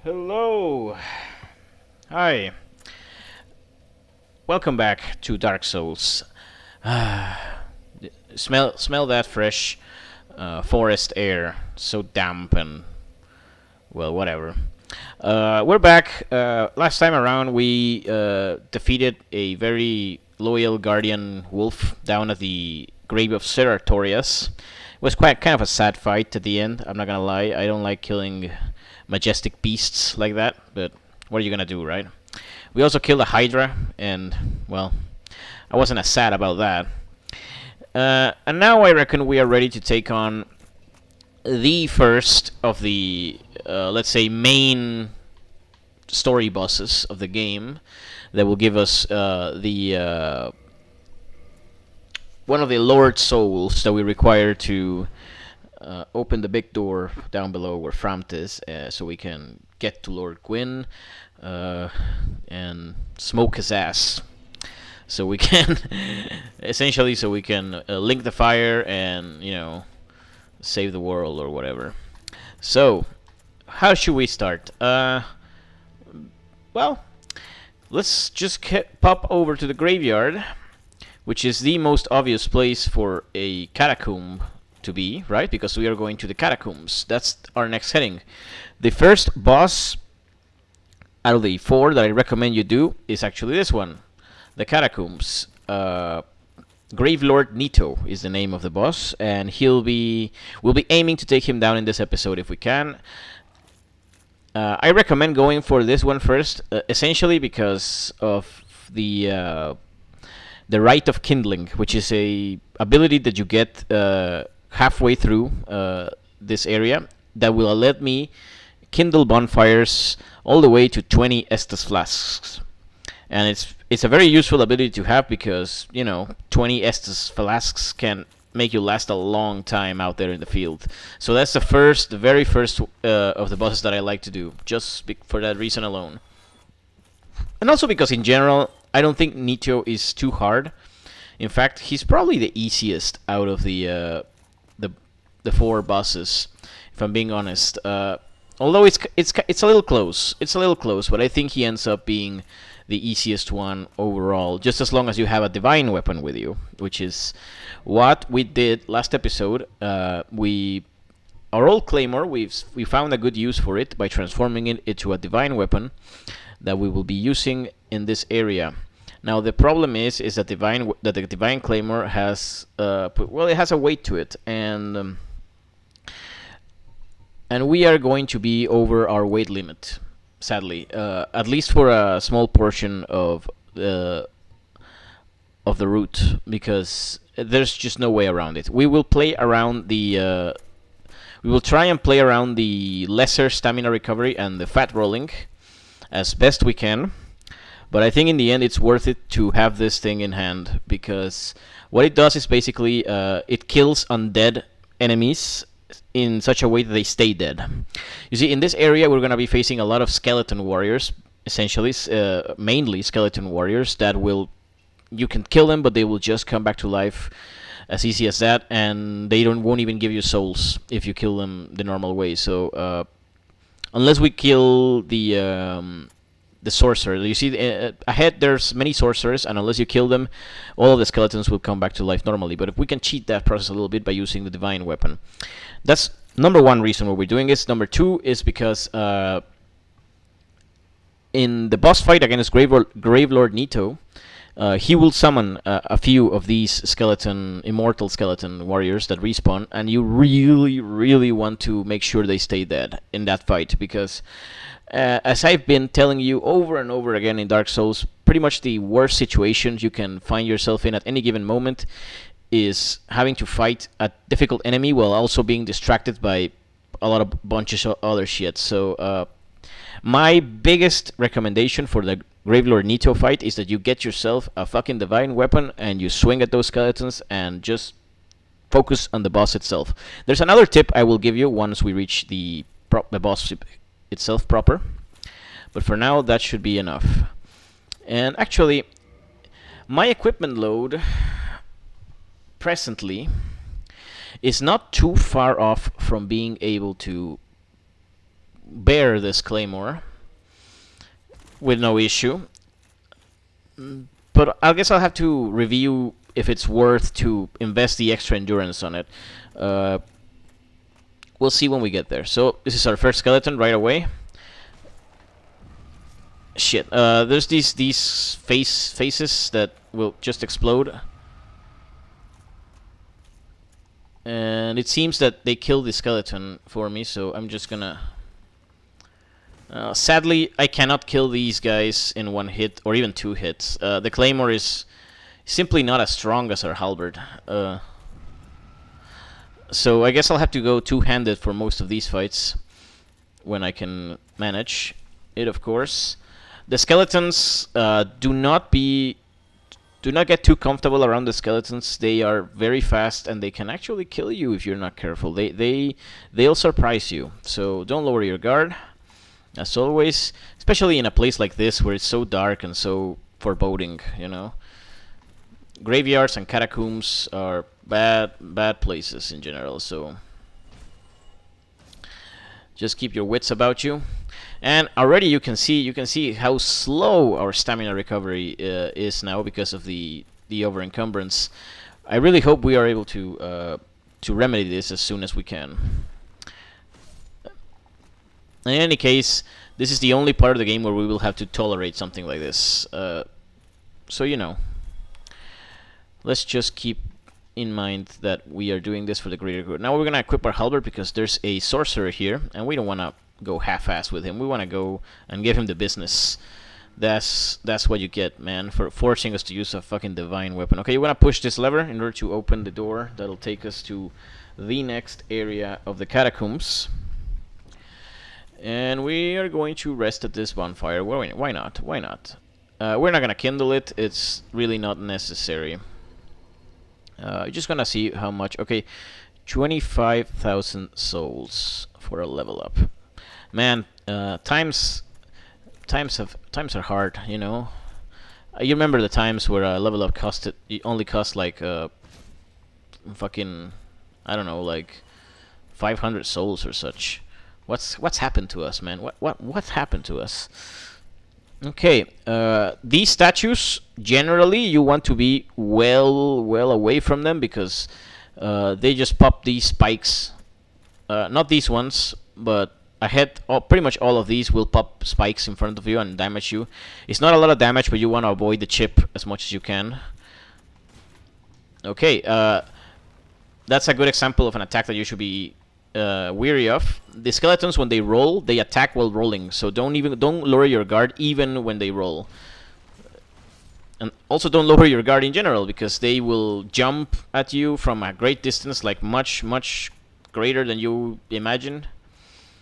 Hello. Hi. Welcome back to Dark Souls. Smell that fresh forest air, so damp and well, whatever. We're back. Last time around, we defeated a very loyal guardian wolf down at the grave of Ceratorius. It was quite kind of a sad fight at the end. I'm not gonna lie. I don't like killing majestic beasts like that, but what are you gonna do, right? We also killed a Hydra, and well, I wasn't as sad about that. And now I reckon we are ready to take on the first of the, let's say, main story bosses of the game that will give us the one of the Lord Souls that we require to open the big door down below where Framt is, so we can get to Lord Gwyn and smoke his ass. So we can, essentially, so we can link the fire and, save the world or whatever. So, how should we start? Well, let's just pop over to the graveyard, which is the most obvious place for a catacomb to be, right? Because we are going to the Catacombs. That's our next heading. The first boss out of the 4 that I recommend you do is actually this one, the Catacombs. Gravelord Nito is the name of the boss, and we'll be aiming to take him down in this episode if we can. I recommend going for this one first, essentially because of the Rite of Kindling, which is a ability that you get halfway through this area that will let me kindle bonfires all the way to 20 Estus flasks. And it's a very useful ability to have because, 20 Estus flasks can make you last a long time out there in the field. So that's the very first of the bosses that I like to do, just for that reason alone. And also because in general, I don't think Nito is too hard. In fact, he's probably the easiest out of the 4 bosses, if I'm being honest. Although it's a little close. It's a little close, but I think he ends up being the easiest one overall, just as long as you have a divine weapon with you, which is what we did last episode. Our old claymore, we found a good use for it by transforming it into a divine weapon that we will be using in this area. Now the problem is that the divine claymore has it has a weight to it, and we are going to be over our weight limit, sadly, at least for a small portion of the route, because there's just no way around it. We will play around the we will try and play around the lesser stamina recovery and the fat rolling as best we can, but I think in the end it's worth it to have this thing in hand, because what it does is basically it kills undead enemies in such a way that they stay dead. You see, in this area we're going to be facing a lot of skeleton warriors, essentially, mainly skeleton warriors that you can kill them, but they will just come back to life as easy as that, and they won't even give you souls if you kill them the normal way. So unless we kill the sorcerer, you see ahead there's many sorcerers, and unless you kill them, all of the skeletons will come back to life normally. But if we can cheat that process a little bit by using the divine weapon, that's number 1 reason why we're doing this. Number 2 is because in the boss fight against Gravelord Nito, he will summon a few of these immortal skeleton warriors that respawn, and you really, really want to make sure they stay dead in that fight, because as I've been telling you over and over again in Dark Souls, pretty much the worst situations you can find yourself in at any given moment is having to fight a difficult enemy while also being distracted by a bunches of other shit. So my biggest recommendation for the Gravelord Nito fight is that you get yourself a fucking divine weapon and you swing at those skeletons and just focus on the boss itself. There's another tip I will give you once we reach the boss itself proper, but for now that should be enough. And actually, my equipment load presently is not too far off from being able to bear this claymore with no issue. But I guess I'll have to review if it's worth to invest the extra endurance on it. We'll see when we get there. So this is our first skeleton right away. Shit. There's these faces that will just explode. And it seems that they killed the skeleton for me, so I'm just gonna... sadly, I cannot kill these guys in one hit, or even two hits. The claymore is simply not as strong as our halberd. So I guess I'll have to go two-handed for most of these fights, when I can manage it, of course. The skeletons, do not get too comfortable around the skeletons. They are very fast, and they can actually kill you if you're not careful. They'll surprise you. So don't lower your guard, as always. Especially in a place like this where it's so dark and so foreboding, you know. Graveyards and catacombs are bad places in general. So just keep your wits about you. And already you can see how slow our stamina recovery is now because of the over encumbrance. I really hope we are able to remedy this as soon as we can. In any case, this is the only part of the game where we will have to tolerate something like this. So you know, let's just keep in mind that we are doing this for the greater good. Now we're gonna equip our halberd because there's a sorcerer here, and we don't wanna go half-assed with him. We want to go and give him the business. That's what you get, man, for forcing us to use a fucking divine weapon. Okay, you want to push this lever in order to open the door that'll take us to the next area of the catacombs. And we are going to rest at this bonfire. Why not? Why not? We're not gonna kindle it. It's really not necessary. Just gonna see how much. Okay, 25,000 souls for a level up. Man, times are hard, you know. You remember the times where a level up only cost like fucking, I don't know, like 500 souls or such. What's happened to us, man? What's happened to us? Okay, these statues generally you want to be well away from them because they just pop these spikes. Not these ones, but pretty much all of these will pop spikes in front of you and damage you. It's not a lot of damage, but you want to avoid the chip as much as you can. Okay, that's a good example of an attack that you should be weary of. The skeletons, when they roll, they attack while rolling, so don't lower your guard even when they roll. And also don't lower your guard in general, because they will jump at you from a great distance, like much greater than you imagined.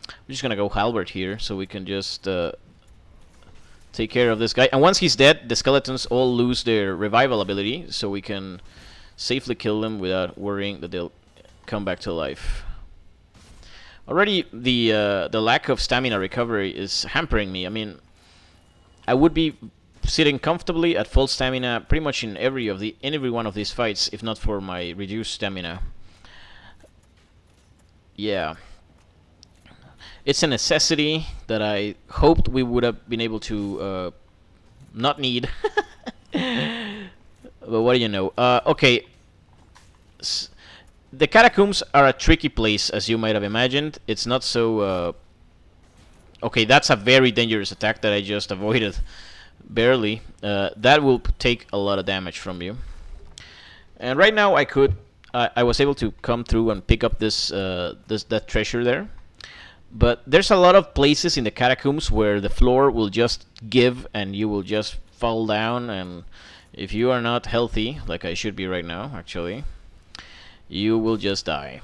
I'm just gonna go halberd here so we can just take care of this guy. And once he's dead, the skeletons all lose their revival ability, so we can safely kill them without worrying that they'll come back to life. Already, the lack of stamina recovery is hampering me. I mean, I would be sitting comfortably at full stamina pretty much in every one of these fights, if not for my reduced stamina. Yeah. It's a necessity that I hoped we would have been able to not need. But what do you know? Okay. The catacombs are a tricky place, as you might have imagined. It's not so... Okay, that's a very dangerous attack that I just avoided. Barely. That will take a lot of damage from you. And right now I was able to come through and pick up that treasure there. But there's a lot of places in the catacombs where the floor will just give and you will just fall down, and if you are not healthy, like I should be right now, actually, you will just die.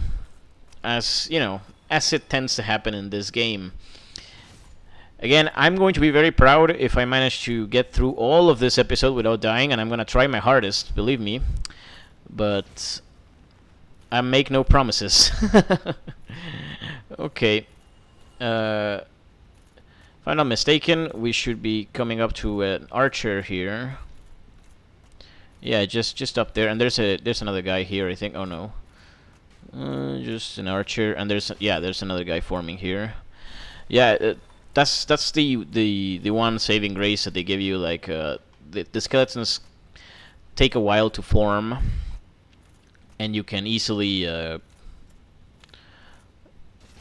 As, you know, as it tends to happen in this game. Again, I'm going to be very proud if I manage to get through all of this episode without dying, and I'm going to try my hardest, believe me. But I make no promises. Okay. If I'm not mistaken, we should be coming up to an archer here. Yeah, just up there, and there's another guy here, I think. Oh no, just an archer, and there's another guy forming here. Yeah, that's the one saving grace that they give you. Like the skeletons take a while to form, and you can easily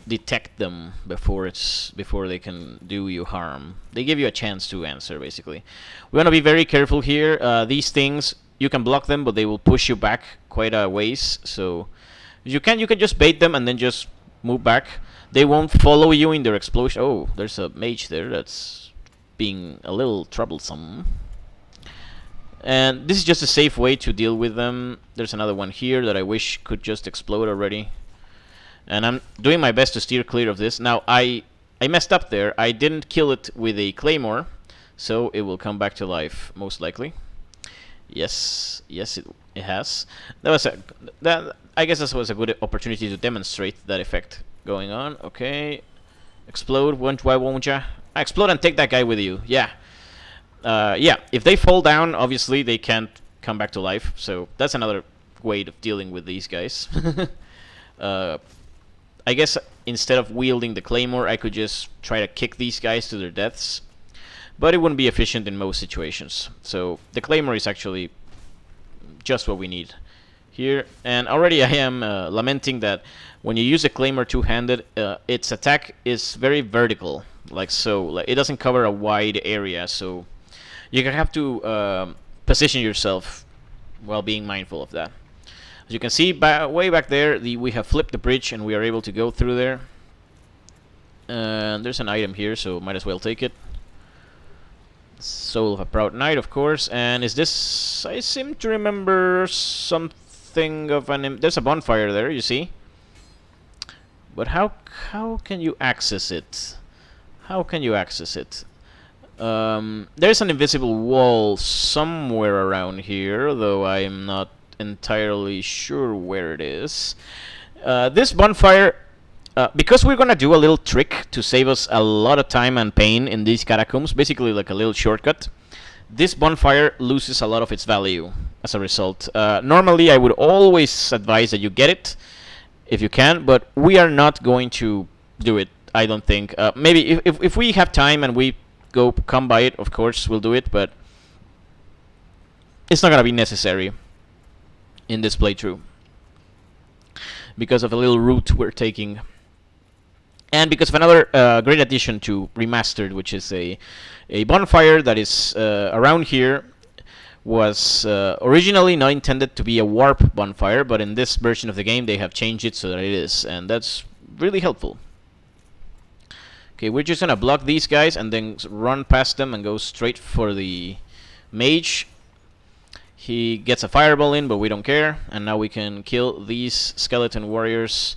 detect them before they can do you harm. They give you a chance to answer. Basically, we want to be very careful here. These things, you can block them, but they will push you back quite a ways. So you can just bait them and then just move back. They won't follow you in their explosion. Oh, there's a mage there that's being a little troublesome. And this is just a safe way to deal with them. There's another one here that I wish could just explode already. And I'm doing my best to steer clear of this. Now, I messed up there. I didn't kill it with a claymore, so it will come back to life, most likely. Yes, it has. I guess this was a good opportunity to demonstrate that effect going on. Okay, explode. Why won't ya? Explode and take that guy with you. Yeah. Yeah. If they fall down, obviously they can't come back to life. So that's another way of dealing with these guys. I guess instead of wielding the claymore, I could just try to kick these guys to their deaths, but it wouldn't be efficient in most situations. So the claymore is actually just what we need here. And already I am lamenting that when you use a claymore two-handed, its attack is very vertical, like so. Like it doesn't cover a wide area, so you have to position yourself while being mindful of that. As you can see, way back there, we have flipped the bridge and we are able to go through there. There's an item here, so might as well take it. Soul of a Proud Knight, of course. And is this... I seem to remember something of an... There's a bonfire there, you see? But how can you access it? How can you access it? There's an invisible wall somewhere around here, though I'm not entirely sure where it is. This bonfire, because we're gonna do a little trick to save us a lot of time and pain in these catacombs, basically like a little shortcut, this bonfire loses a lot of its value as a result. Normally I would always advise that you get it if you can, but we are not going to do it, I don't think. Maybe if we have time and we come by it, of course we'll do it, but it's not gonna be necessary in this playthrough because of the little route we're taking, and because of another great addition to Remastered, which is a bonfire that is around here. Was originally not intended to be a warp bonfire, but in this version of the game they have changed it so that it is, and that's really helpful. Okay, we're just gonna block these guys and then run past them and go straight for the mage. He gets a fireball in, but we don't care. And now we can kill these skeleton warriors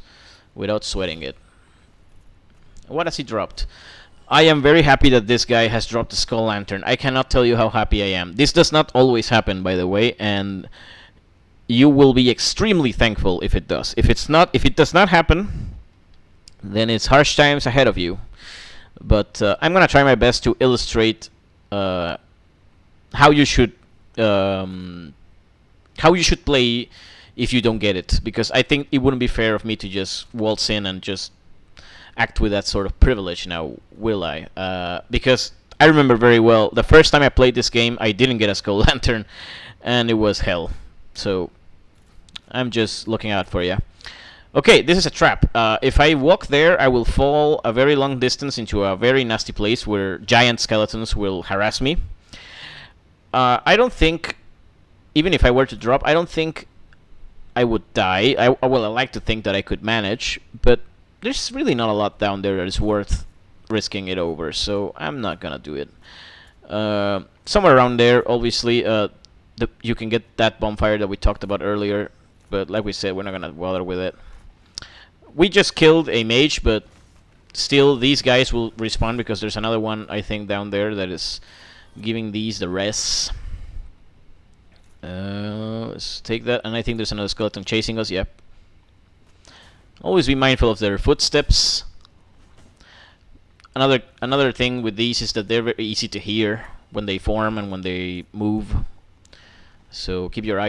without sweating it. What has he dropped? I am very happy that this guy has dropped the skull lantern. I cannot tell you how happy I am. This does not always happen, by the way, and you will be extremely thankful if it does. If it does not happen, then it's harsh times ahead of you. But I'm gonna try my best to illustrate how you should play if you don't get it, because I think it wouldn't be fair of me to just waltz in and just act with that sort of privilege now, will I? Because I remember very well the first time I played this game, I didn't get a skull lantern, and it was hell. So I'm just looking out for you. Okay, this is a trap. If I walk there, I will fall a very long distance into a very nasty place where giant skeletons will harass me. I don't think, even if I were to drop, I don't think I would die. I like to think that I could manage, but there's really not a lot down there that is worth risking it over, so I'm not gonna do it. Somewhere around there, obviously, you can get that bonfire that we talked about earlier, but like we said, we're not gonna bother with it. We just killed a mage, but still, these guys will respawn because there's another one, I think, down there that is giving these the rest. Let's take that, and I think there's another skeleton chasing us. Yep. Always be mindful of their footsteps. Another thing with these is that they're very easy to hear when they form and when they move. So keep your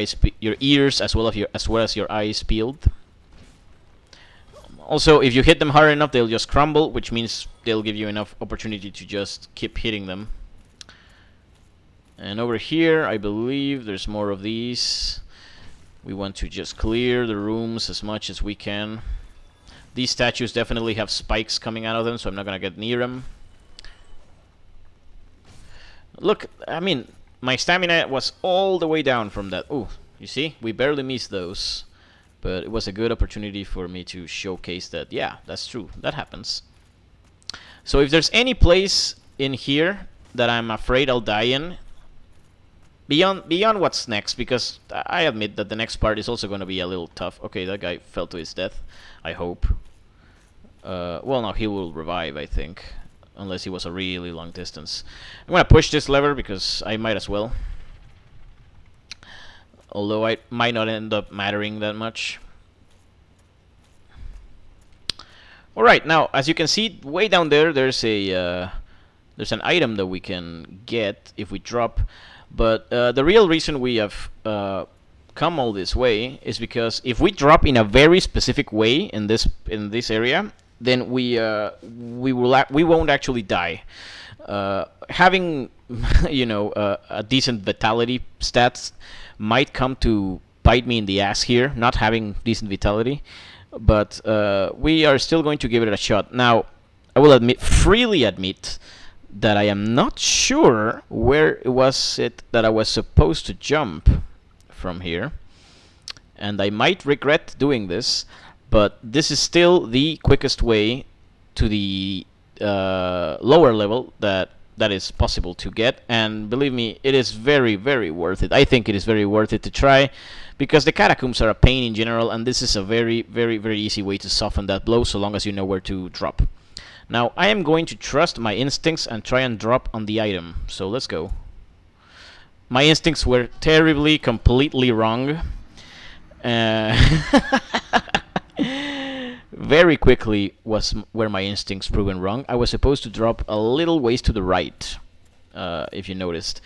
ears as well as your eyes peeled. Also, if you hit them hard enough, they'll just crumble, which means they'll give you enough opportunity to just keep hitting them. And over here, I believe there's more of these. We want to just clear the rooms as much as we can. These statues definitely have spikes coming out of them, so I'm not gonna get near them. Look, I mean, my stamina was all the way down from that. Oh, you see? We barely missed those. But it was a good opportunity for me to showcase that, yeah, that's true. That happens. So if there's any place in here that I'm afraid I'll die in, beyond what's next, because I admit that the next part is also going to be a little tough. Okay, that guy fell to his death, I hope. Well, no, he will revive, I think. Unless he was a really long distance. I'm going to push this lever because I might as well. Although I might not end up mattering that much. Alright, now, as you can see, way down there, there's an item that we can get if we drop. But the real reason we have come all this way is because if we drop in a very specific way in this area, then we won't actually die. Having a decent vitality stats might come to bite me in the ass here, not having decent vitality, but we are still going to give it a shot. Now, I will freely admit that I am not sure where was it that I was supposed to jump from here, and I might regret doing this, but this is still the quickest way to the lower level that is possible to get, and believe me, it is very, very worth it. I think it is very worth it to try, because the catacombs are a pain in general, and this is a very, very, very easy way to soften that blow, so long as you know where to drop. Now, I am going to trust my instincts and try and drop on the item, so let's go. My instincts were terribly, completely wrong. Very quickly was where my instincts proven wrong. I was supposed to drop a little ways to the right, if you noticed.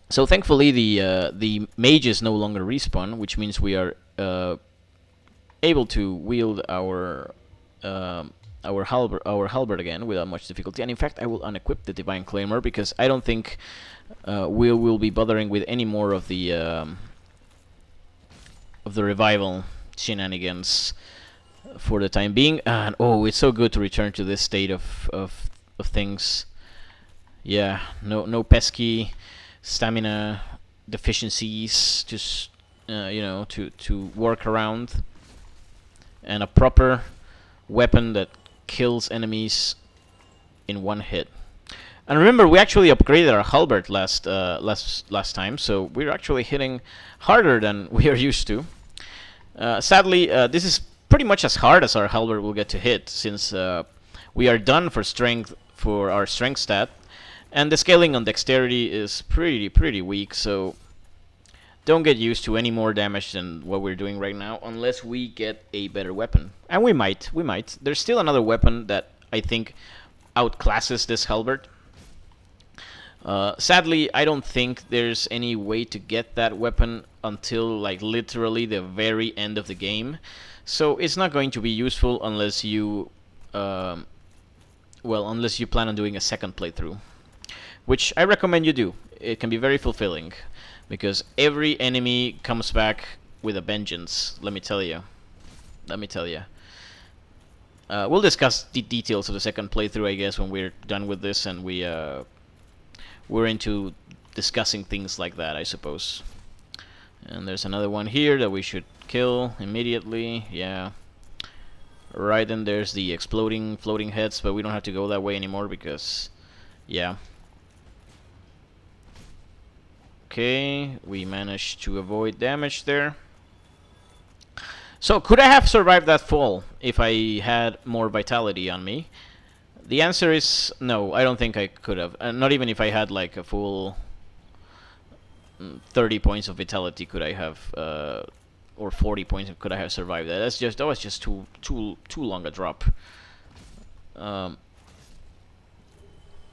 So thankfully the mages no longer respawn, which means we are able to wield our halberd again without much difficulty. And in fact, I will unequip the divine claymore because I don't think we will be bothering with any more of the revival shenanigans for the time being. And oh, it's so good to return to this state of things. Yeah, no pesky stamina deficiencies, just to work around, and a proper weapon that kills enemies in one hit. And remember, we actually upgraded our halberd last time, so we're actually hitting harder than we are used to. Sadly, this is pretty much as hard as our halberd will get to hit, since we are done for strength for our strength stat, and the scaling on dexterity is pretty weak. So don't get used to any more damage than what we're doing right now, unless we get a better weapon. And we might. There's still another weapon that I think outclasses this halberd. Sadly, I don't think there's any way to get that weapon until like literally the very end of the game. So it's not going to be useful unless you, unless you plan on doing a second playthrough, which I recommend you do. It can be very fulfilling, because every enemy comes back with a vengeance. Let me tell you. We'll discuss the details of the second playthrough, I guess, when we're done with this and we're into discussing things like that, I suppose. And there's another one here that we should kill immediately. Yeah. Right, then there's the exploding floating heads, but we don't have to go that way anymore because, yeah. Okay, we managed to avoid damage there. So, could I have survived that fall if I had more vitality on me? The answer is no, I don't think I could have. Not even if I had like a full 30 points of vitality could I have, or 40 points could I have survived that. That was just too long a drop.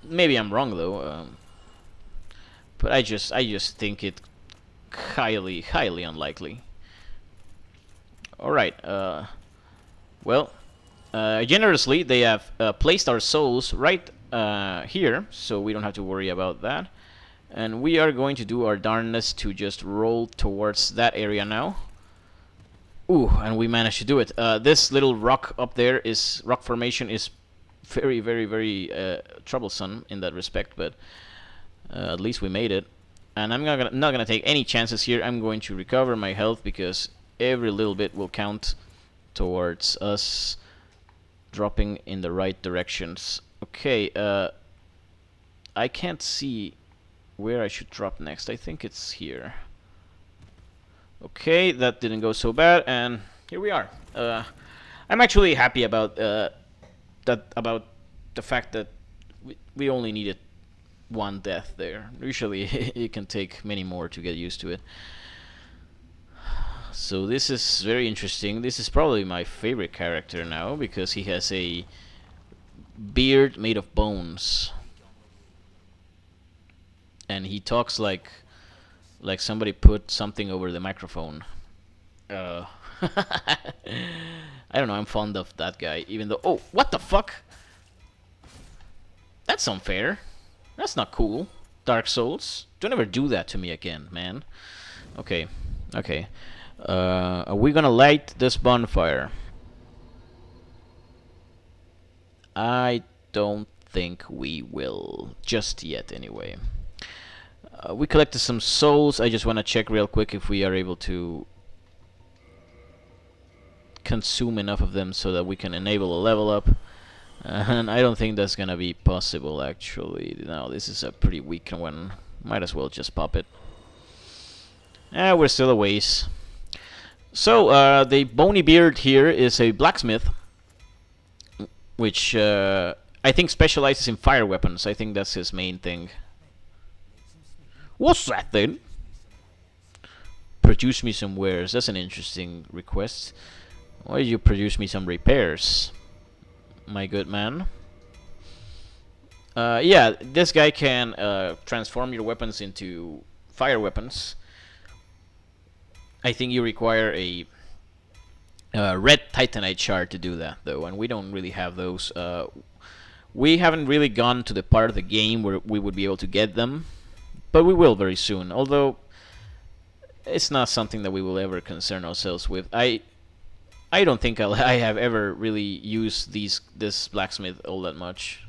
Maybe I'm wrong though, but I just think it highly unlikely. All right, Well, generously, they have placed our souls right here, so we don't have to worry about that. And we are going to do our darndest to just roll towards that area now. Ooh, and we managed to do it. This little rock up there rock formation is very, very, very troublesome in that respect, but at least we made it. And I'm not gonna take any chances here. I'm going to recover my health because every little bit will count towards us dropping in the right directions. Okay, I can't see where I should drop next. I think it's here. Okay, that didn't go so bad, and here we are. I'm actually happy about about the fact that we only needed one death there. Usually, it can take many more to get used to it. So this is very interesting. This is probably my favorite character now because he has a beard made of bones, and he talks like somebody put something over the microphone. I don't know. I'm fond of that guy, even though. Oh, what the fuck? That's unfair. That's not cool. Dark Souls, don't ever do that to me again, man. Okay, okay. Are we gonna light this bonfire? I don't think we will just yet, anyway. We collected some souls. I just want to check real quick if we are able to consume enough of them so that we can enable a level up. And I don't think that's gonna be possible, actually. No, this is a pretty weak one. Might as well just pop it. We're still a ways. So, the bony beard here is a blacksmith, which I think specializes in fire weapons. I think that's his main thing. What's that then? Produce me some wares. That's an interesting request. Why did you produce me some repairs, my good man? Yeah, this guy can transform your weapons into fire weapons. I think you require a red titanite shard to do that, though, and we don't really have those. We haven't really gone to the part of the game where we would be able to get them, but we will very soon. Although it's not something that we will ever concern ourselves with. I don't think I have ever really used this blacksmith all that much.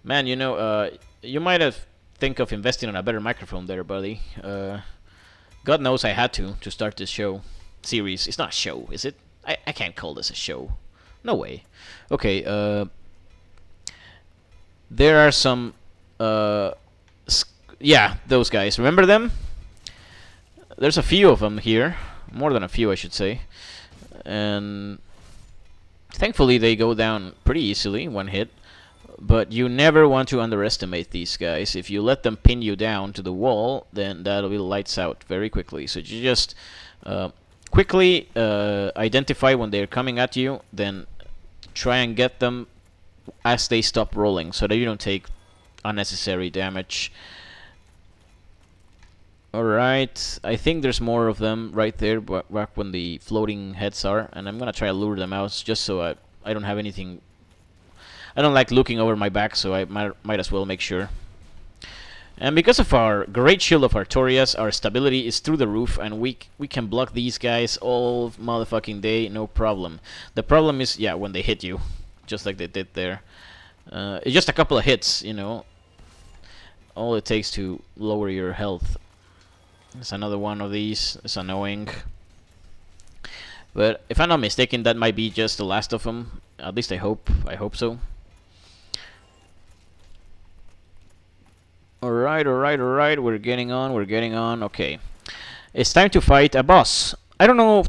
Man, you know, you might have think of investing in a better microphone there, buddy. God knows I had to start this series. It's not a show, is it? I can't call this a show. No way. Okay, there are some, yeah, those guys. Remember them? There's a few of them here. More than a few, I should say. And thankfully they go down pretty easily, one hit. But you never want to underestimate these guys. If you let them pin you down to the wall, then that'll be lights out very quickly. So you just quickly identify when they're coming at you, then try and get them as they stop rolling so that you don't take unnecessary damage. Alright, I think there's more of them right there back when the floating heads are, and I'm gonna try to lure them out just so I don't have anything. I don't like looking over my back, so I might as well make sure. And because of our great shield of Artorias, our stability is through the roof, and we can block these guys all motherfucking day, no problem. The problem is, yeah, when they hit you, just like they did there. It's just a couple of hits, you know. All it takes to lower your health. It's another one of these. It's annoying. But if I'm not mistaken, that might be just the last of them. At least I hope. I hope so. Alright, alright, alright. We're getting on. Okay. It's time to fight a boss. I don't know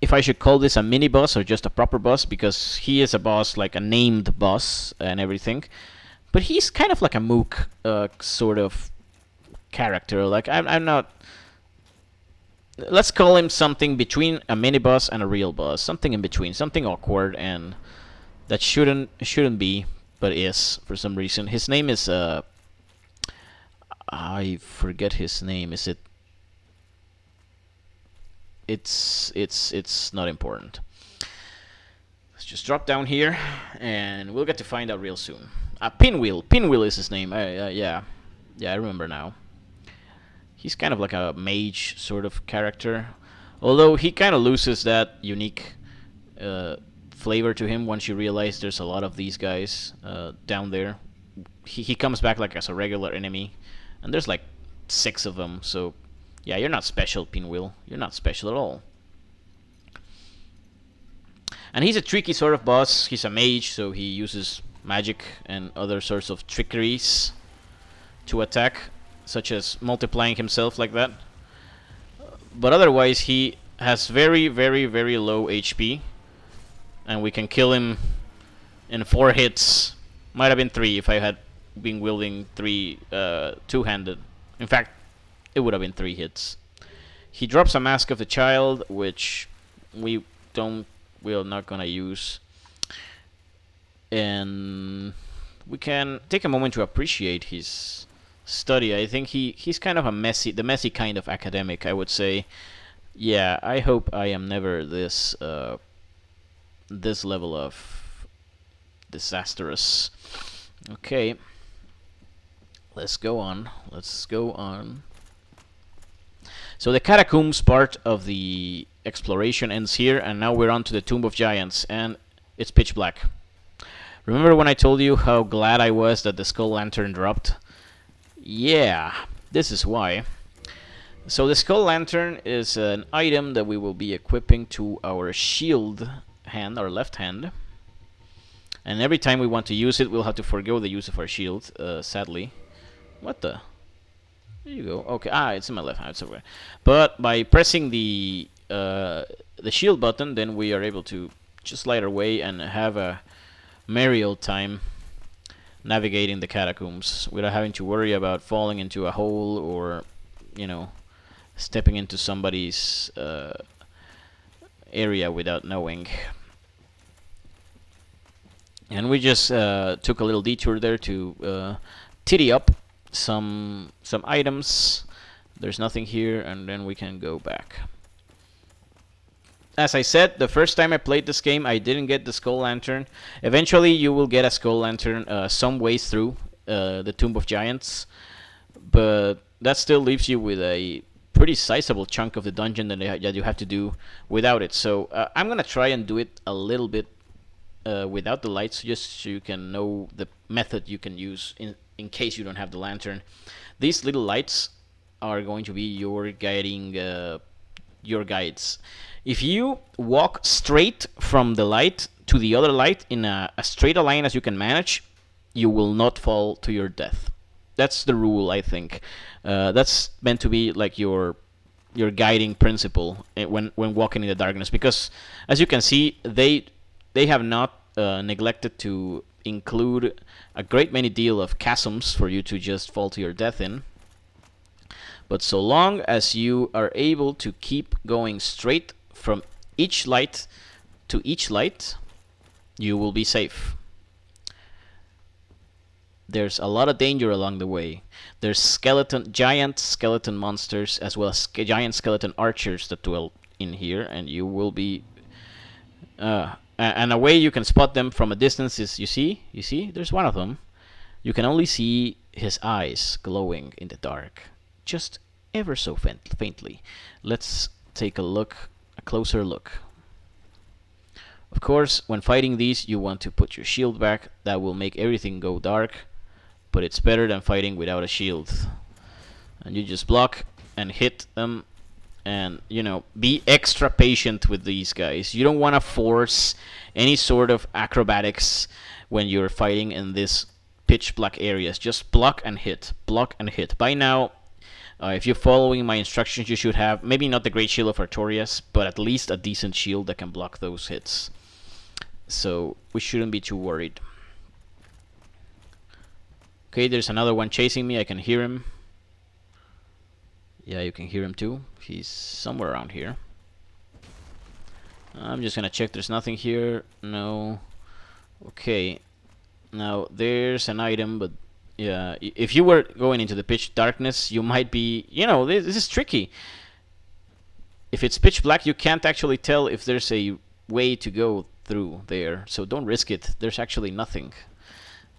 if I should call this a mini boss or just a proper boss, because he is a boss, like a named boss and everything. But he's kind of like a mook sort of character. Like, I'm not... Let's call him something between a mini boss and a real boss. Something in between. Something awkward and that shouldn't be, but is for some reason. His name is I forget his name. Is it it's not important. Let's just drop down here, and we'll get to find out real soon. Pinwheel. Pinwheel is his name. Yeah, I remember now. He's kind of like a mage sort of character, although he kind of loses that unique flavor to him once you realize there's a lot of these guys down there. He comes back like as a regular enemy, and there's like 6 of them. So yeah, you're not special, Pinwheel. You're not special at all. And he's a tricky sort of boss. He's a mage, so he uses magic and other sorts of trickeries to attack, such as multiplying himself like that. But otherwise, he has very, very, very low HP, and we can kill him in 4 hits. Might have been 3 if I had been wielding 3 two-handed. In fact, it would have been 3 hits. He drops a Mask of the Child, which we're not gonna use. And we can take a moment to appreciate his study. I think he's kind of the messy kind of academic, I would say. Yeah, I hope I am never this level of disastrous. Okay, let's go on. So the Catacombs part of the exploration ends here, and now we're on to the Tomb of Giants, and it's pitch black. Remember when I told you how glad I was that the Skull Lantern dropped? Yeah, this is why. So the Skull Lantern is an item that we will be equipping to our shield hand, our left hand. And every time we want to use it, we'll have to forego the use of our shield, sadly. What the? There you go. Okay, it's in my left hand. It's over. But by pressing the shield button, then we are able to just slide our way and have a merry old time navigating the catacombs without having to worry about falling into a hole or, stepping into somebody's area without knowing. And we just took a little detour there to titty up some items. There's nothing here, and then we can go back. As I said, the first time I played this game, I didn't get the Skull Lantern. Eventually, you will get a Skull Lantern some ways through the Tomb of Giants, but that still leaves you with a pretty sizable chunk of the dungeon that you have to do without it. So I'm gonna try and do it a little bit without the lights, just so you can know the method you can use in case you don't have the lantern. These little lights are going to be your guiding your guides. If you walk straight from the light to the other light in a straight line as you can manage, you will not fall to your death. That's the rule, I think. That's meant to be like your guiding principle when walking in the darkness, because as you can see, they have not neglected to include a great many deal of chasms for you to just fall to your death in. But so long as you are able to keep going straight from each light to each light, you will be safe. There's a lot of danger along the way. There's giant skeleton monsters, as well as giant skeleton archers that dwell in here, and you will be and a way you can spot them from a distance is, you see, there's one of them. You can only see his eyes glowing in the dark, just ever so faintly. Let's take a closer look. Of course, when fighting these, you want to put your shield back. That will make everything go dark, but it's better than fighting without a shield. And you just block and hit them, and be extra patient with these guys. You don't want to force any sort of acrobatics when you're fighting in this pitch black areas. Just block and hit, block and hit. By now, if you're following my instructions, you should have maybe not the Great Shield of Artorias, but at least a decent shield that can block those hits. So we shouldn't be too worried. Okay, there's another one chasing me. I can hear him. Yeah, you can hear him too. He's somewhere around here. I'm just gonna check there's nothing here. No. Okay. Now, there's an item, but yeah, if you were going into the pitch darkness, you might be, this is tricky. if it's pitch black, you can't actually tell if there's a way to go through there. So don't risk it. There's actually nothing.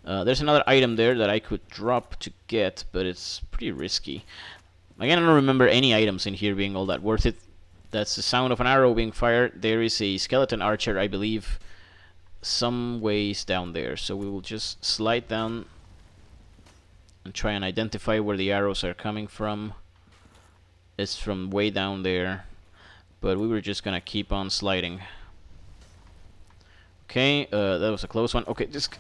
There's another item there that I could drop to get, but it's pretty risky. Again, I don't remember any items in here being all that worth it. That's the sound of an arrow being fired. There is a skeleton archer, I believe, some ways down there. So we will just slide down and try and identify where the arrows are coming from. It's from way down there, but we were just gonna keep on sliding. Okay, that was a close one. Okay, just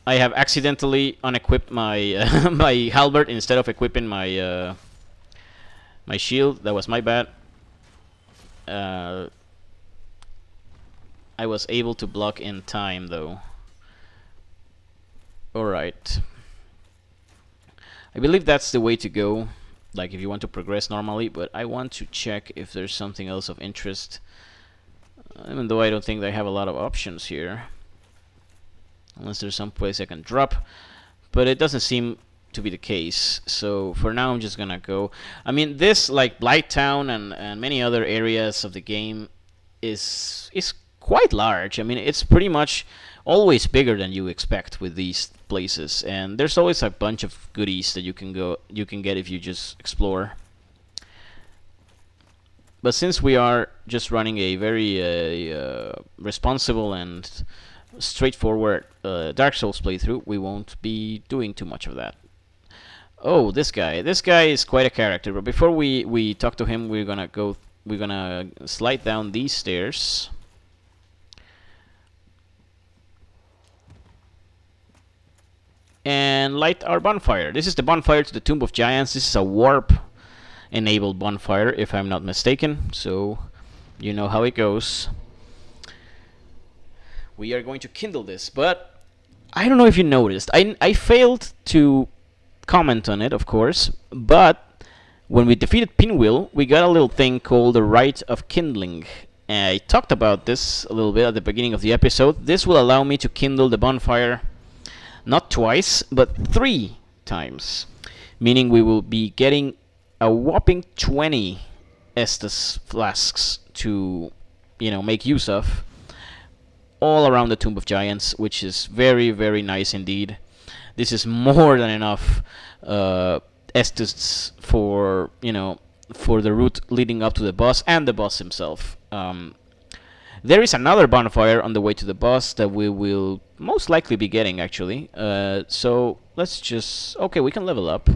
I have accidentally unequipped my my halberd instead of equipping my my shield. That was my bad. I was able to block in time though. Alright. I believe that's the way to go, like if you want to progress normally, but I want to check if there's something else of interest. Even though I don't think they have a lot of options here. Unless there's some place I can drop. But it doesn't seem to be the case. So for now I'm just gonna go. I mean, this, like Blighttown and many other areas of the game, is quite large. I mean, it's pretty much always bigger than you expect with these places, and there's always a bunch of goodies that you can get if you just explore. But since we are just running a very responsible and straightforward Dark Souls playthrough, we won't be doing too much of that. Oh, this guy is quite a character. But before we talk to him, we're gonna slide down these stairs. And light our bonfire. This is the bonfire to the Tomb of Giants. This is a warp enabled bonfire, if I'm not mistaken. So you know how it goes. We are going to kindle this, but I don't know if you noticed. I failed to comment on it, of course, but when we defeated Pinwheel, we got a little thing called the Rite of Kindling. I talked about this a little bit at the beginning of the episode. This will allow me to kindle the bonfire not twice, but 3 times. Meaning we will be getting a whopping 20 Estus flasks to, make use of all around the Tomb of Giants, which is very, very nice indeed. This is more than enough Estus for, for the route leading up to the boss and the boss himself. There is another bonfire on the way to the boss that we will most likely be getting, actually. So let's just... Okay, we can level up.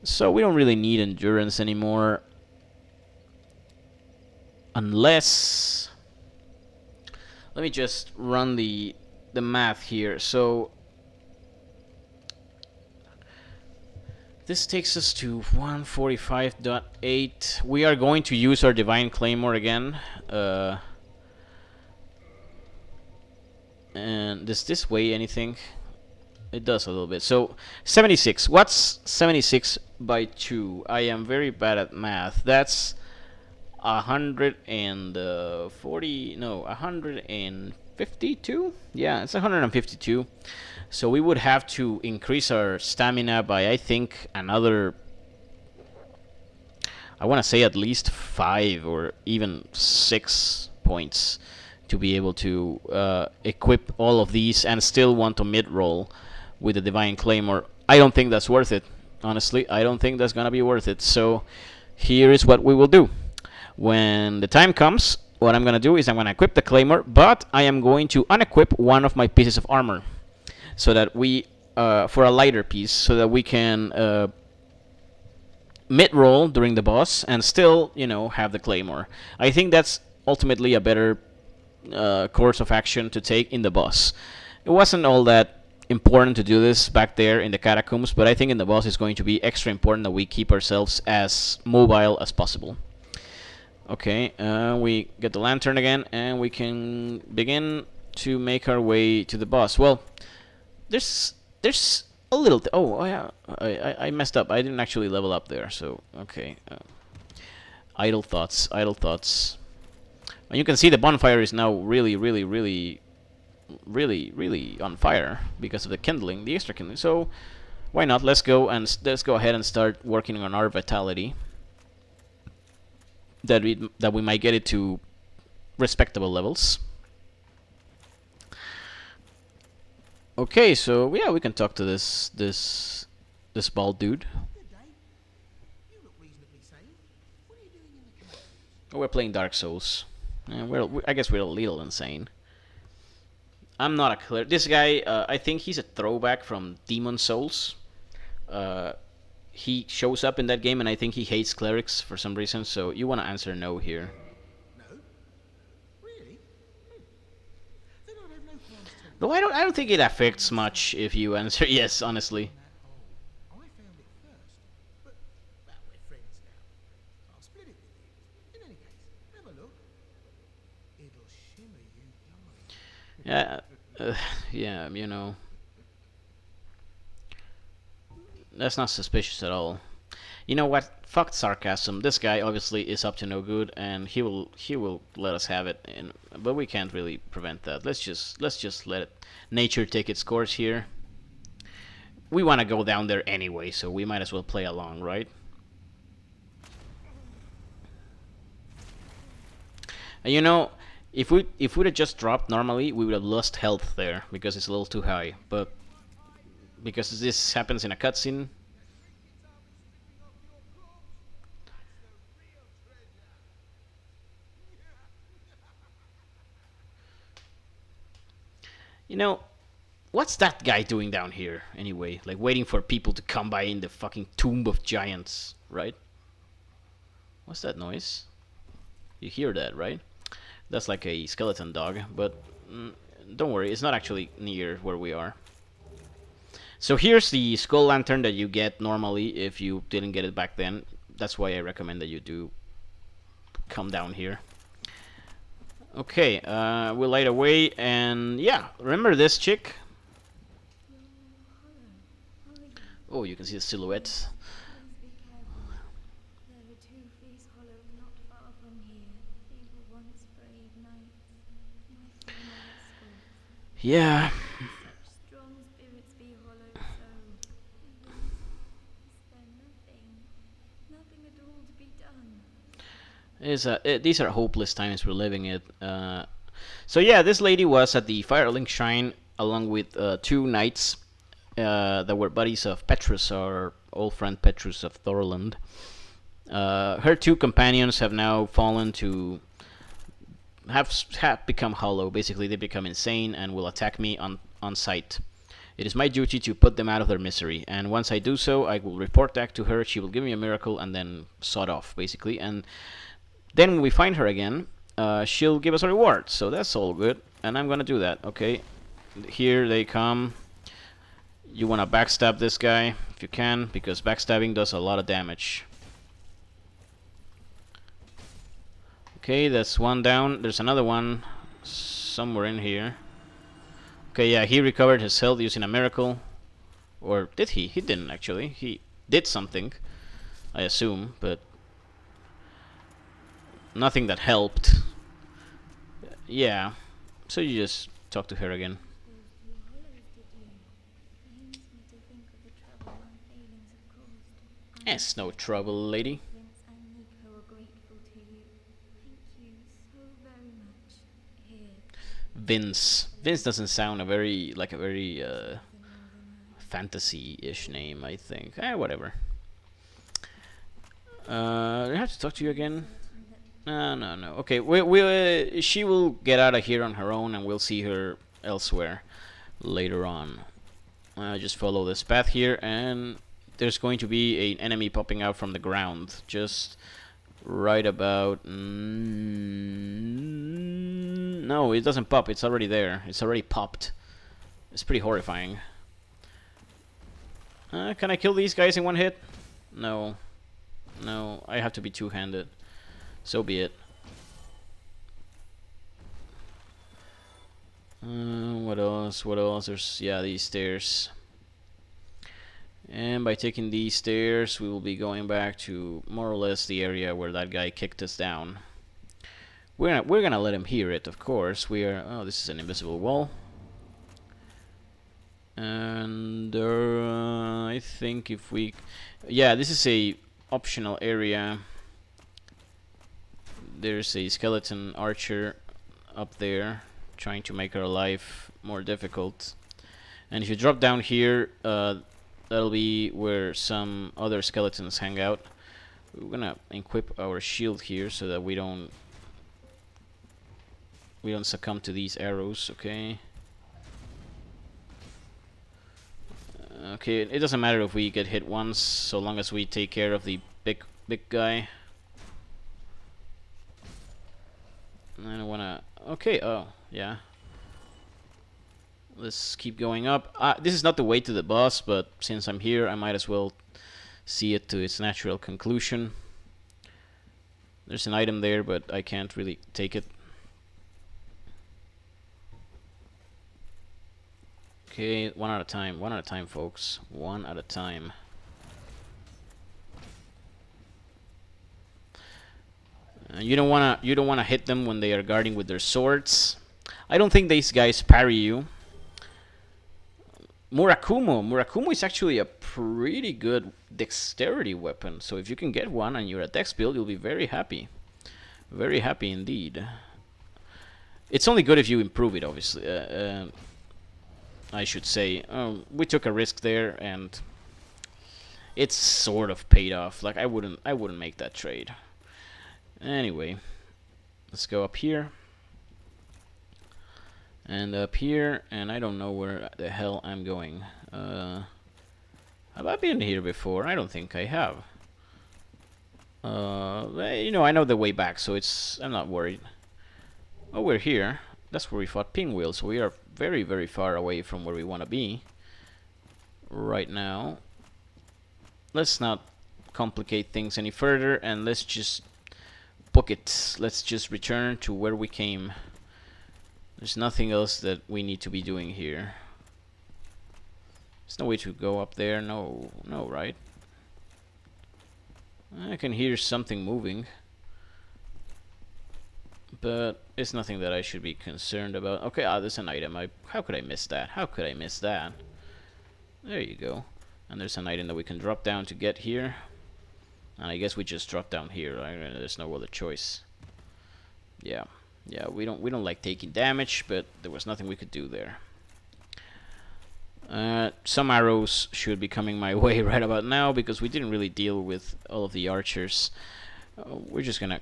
So we don't really need endurance anymore. Unless... Let me just run the math here. So... This takes us to 145.8. We are going to use our Divine Claymore again. And does this weigh anything? It does a little bit. So 76. What's 76 by 2? I am very bad at math. That's 140. No, 152. Yeah, it's 152. So we would have to increase our stamina by, I think, another... I want to say at least 5 or even 6 points to be able to equip all of these and still want to mid-roll with the Divine Claymore. I don't think that's worth it. Honestly, I don't think that's going to be worth it. So here is what we will do. When the time comes, what I'm going to do is I'm going to equip the Claymore, but I am going to unequip one of my pieces of armor. So that we, for a lighter piece, so that we can mid-roll during the boss and still, have the Claymore. I think that's ultimately a better course of action to take in the boss. It wasn't all that important to do this back there in the Catacombs, but I think in the boss it's going to be extra important that we keep ourselves as mobile as possible. Okay, we get the lantern again, and we can begin to make our way to the boss. Well... There's a little... Oh, yeah, I messed up. I didn't actually level up there, so... Okay. Idle thoughts. And you can see the bonfire is now really on fire because of the kindling, the extra kindling. So, why not? Let's go ahead and start working on our vitality. that we might get it to respectable levels. Okay, so yeah, we can talk to this bald dude. Oh, we're playing Dark Souls. I guess we're a little insane. I'm not a clear. This guy, I think he's a throwback from Demon Souls. Uh, he shows up in that game, and I think he hates clerics for some reason. So you want to answer no here. Though I don't think it affects much if you answer yes, honestly. Yeah, yeah, you know, that's not suspicious at all. You know what? Fuck sarcasm. This guy obviously is up to no good, and he will let us have it. But we can't really prevent that. Let's just let nature take its course here. We want to go down there anyway, so we might as well play along, right? And you know, if we'd have just dropped normally, we would have lost health there because it's a little too high. But because this happens in a cutscene, you know, what's that guy doing down here anyway? Like waiting for people to come by in the fucking tomb of giants, right? What's that noise? You hear that, right? That's like a skeleton dog, but don't worry, it's not actually near where we are. So here's the skull lantern that you get normally if you didn't get it back then. That's why I recommend that you do come down here. Okay, we'll light away, and yeah, remember this chick? Oh, you can see the silhouette. Yeah. These are hopeless times we're living in. So yeah, this lady was at the Firelink Shrine along with two knights that were buddies of Petrus, our old friend Petrus of Thorland. Her two companions have now fallen to have become hollow. Basically, they become insane and will attack me on sight. It is my duty to put them out of their misery, and once I do so, I will report back to her. She will give me a miracle and then sod off, basically. And then when we find her again, she'll give us a reward. So that's all good, and I'm gonna do that. Okay, here they come. You wanna backstab this guy if you can, because backstabbing does a lot of damage. Okay, that's one down. There's another one somewhere in here. Okay, yeah, he recovered his health using a miracle. Or did he? He didn't, actually. He did something, I assume, but nothing that helped. Yeah, so you just talk to her again. It's no trouble, lady. Vince. Vince doesn't sound a very fantasy-ish name, I think. Whatever. I have to talk to you again. No. Okay, she will get out of here on her own, and we'll see her elsewhere later on. Just follow this path here, and there's going to be an enemy popping out from the ground. Just right about... no, it doesn't pop. It's already there. It's already popped. It's pretty horrifying. Can I kill these guys in one hit? No. No, I have to be two-handed. So be it. What else? What else? There's, yeah, these stairs. And by taking these stairs, we will be going back to more or less the area where that guy kicked us down. We're gonna let him hear it, of course. Oh, this is an invisible wall. And I think if we... yeah, this is a optional area. There's a skeleton archer up there trying to make our life more difficult. And if you drop down here, that'll be where some other skeletons hang out. We're gonna equip our shield here so that we don't succumb to these arrows. Okay. Okay, it doesn't matter if we get hit once, so long as we take care of the big guy. I don't wanna. Okay. Oh, yeah. Let's keep going up. This is not the way to the boss, but since I'm here, I might as well see it to its natural conclusion. There's an item there, but I can't really take it. Okay, one at a time, folks. One at a time. You don't wanna hit them when they are guarding with their swords. I don't think these guys parry you. Murakumo is actually a pretty good dexterity weapon. So if you can get one and you're a dex build, you'll be very happy. Very happy indeed. It's only good if you improve it, obviously. I should say. We took a risk there, and it's sort of paid off. Like I wouldn't make that trade. Anyway, let's go up here. And up here, and I don't know where the hell I'm going. Have I been here before? I don't think I have. You know, I know the way back, so I'm not worried. Oh, we're here. That's where we fought pinwheels. So we are very, very far away from where we want to be right now. Let's not complicate things any further, and let's just book it. Let's just return to where we came. There's nothing else that we need to be doing here. There's no way to go up there. No, right? I can hear something moving, but it's nothing that I should be concerned about. Okay, there's an item. How could I miss that? How could I miss that? There you go. And there's an item that we can drop down to get here. And I guess we just drop down here, right? There's no other choice. Yeah. Yeah, we don't like taking damage, but there was nothing we could do there. Some arrows should be coming my way right about now because we didn't really deal with all of the archers. We're just gonna